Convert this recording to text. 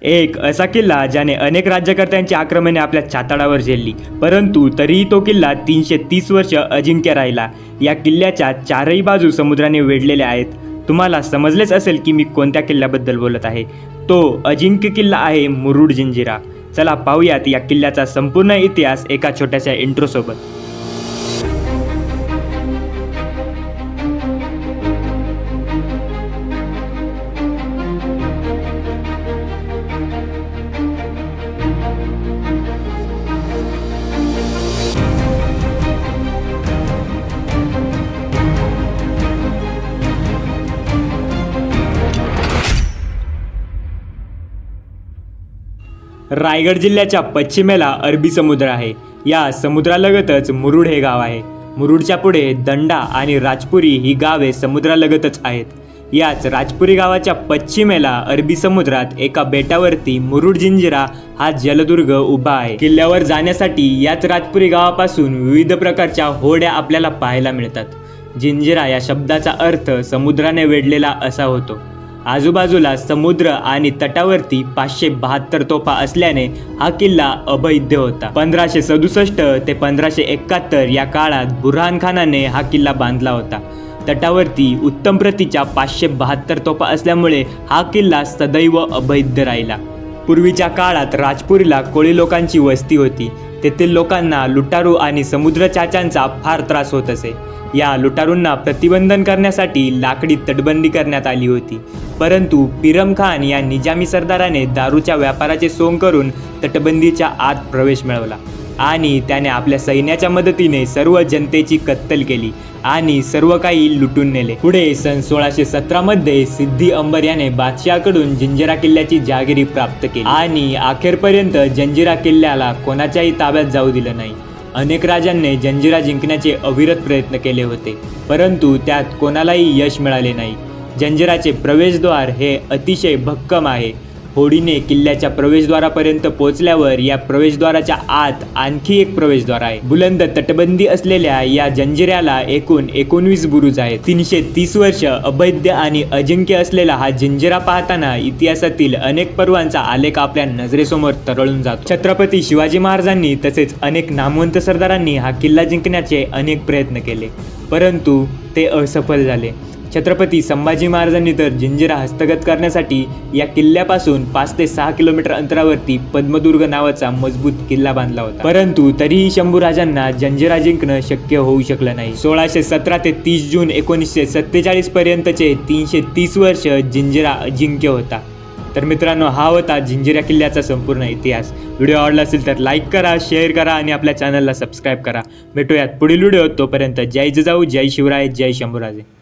एक असा किल्ला ज्याने अनेक राज्यकर्त्यांची आक्रमणे आपल्या छाताडावर झेलली, परंतु तरीही तो किल्ला 330 वर्ष अजिंक्य राहिला। या किल्ल्याच्या चारही बाजू समुद्राने वेढलेल्या आहेत। तुम्हाला समजलेच असेल की मी कोणत्या किल्ल्याबद्दल बोलत आहे। तो अजिंक्य किल्ला आहे मुरुड जंजिरा। चला पाहूयात या किल्ल्याचा संपूर्ण इतिहास एका छोट्याशा इंट्रो सोबत। रायगड जिल्ह्याच्या पश्चिमेला अरबी समुद्र आहे। या समुद्रालगतच मुरुड हे गाव आहे। मुरुडच्या पुढे दंडा आणि राजपुरी ही गावे समुद्रालगतच आहेत। याच राजपुरी गावाच्या पश्चिमेला अरबी समुद्रात एका बेटावरती मुरुड जंजिरा हा जलदुर्ग उभा आहे। किल्ल्यावर जाण्यासाठी याच राजपुरी गावापासून विविध प्रकारच्या होड्या आपल्याला पाहायला मिळतात। जंजिरा या शब्दाचा अर्थ समुद्राने वेढलेला असा होतो। आजूबाजूला समुद्र आणि तटावरती 572 तोफा असल्याने हा किल्ला अभेद्य होता। 1567 ते 1571 या काळात बुरहान खानाने हा किल्ला बांधला होता। तटावरती उत्तम प्रतीच्या 572 तोफा असल्यामुळे हा किल्ला सदैव अभेद्य राहिला। पूर्वीच्या काळात राजपुरीला कोळी लोकांची वस्ती होती। तेथील लोकांना लुटारू आणि समुद्रचाच्यांचा फार त्रास होत असे। या लुटारूंना प्रतिबंधन करण्यासाठी लाकडी तटबंदी करण्यात आली होती, परंतु पिरम खान या निजामी सरदाराने दारूच्या व्यापाराचे सोंग करून तटबंदीच्या आत प्रवेश मिळवला आणि त्याने आपल्या सैन्याच्या मदतीने सर्व जनतेची कत्तल केली आणि सर्व काही लुटून नेले। पुढे सन 1617 मध्ये सिद्दी अंबर याने बादशाहकडून जंजिरा किल्ल्याची जहागिरी प्राप्त केली आणि अखेरपर्यंत जंजिरा किल्ल्याला कोणाच्याही ताब्यात जाऊ दिलं नाही। अनेक राजांनी जंजिरा जिंकण्याचे अविरत प्रयत्न केले होते, परंतु त्यात कोणालाही यश मिळाले नाही। जंजिराचे प्रवेशद्वार हे अतिशय भक्कम आहे। होडीने किल्ल्याच्या प्रवेशद्वारापर्यंत पोहोचल्यावर या प्रवेशद्वाराच्या आत आणखी एक प्रवेशद्वार आहे। बुलंद तटबंदी असलेल्या या जंजिऱ्याला एकूण 19 बुरुज आहेत। 330 वर्ष अभेद्य आणि अजिंक्य असलेला हा जंजिरा पाहताना इतिहासातील अनेक पर्वांचा आलेख आपल्या नजरेसमोर तरळून जातो। छत्रपती शिवाजी महाराजांनी तसेच अनेक नामवंत सरदारांनी हा किल्ला जिंकण्याचे अनेक प्रयत्न केले, परंतु ते असफल झाले। छत्रपती संभाजी महाराजांनी तर जंजिरा हस्तगत करण्यासाठी या किल्ल्यापासून 5 ते 6 किलोमीटर अंतरावरती पद्मदुर्ग नावाचा मजबूत किल्ला बांधला होता, परंतु तरीही शंभूराजांना जंजिरा जिंकणं शक्य होऊ शकलं नाही। 1617 ते 30 जून 1947 पर्यंतचे 330 वर्ष जंजिरा अजिंक्य होता। तर मित्रांनो, हा होता जंजिरा किल्ल्याचा संपूर्ण इतिहास। व्हिडिओ आवडला असेल तर लाईक करा, शेअर करा आणि आपल्या चॅनलला सबस्क्राईब करा। भेटूयात पुढील व्हिडिओ। तोपर्यंत जय जिजाऊ, जय शिवराय, जय शंभूराजे।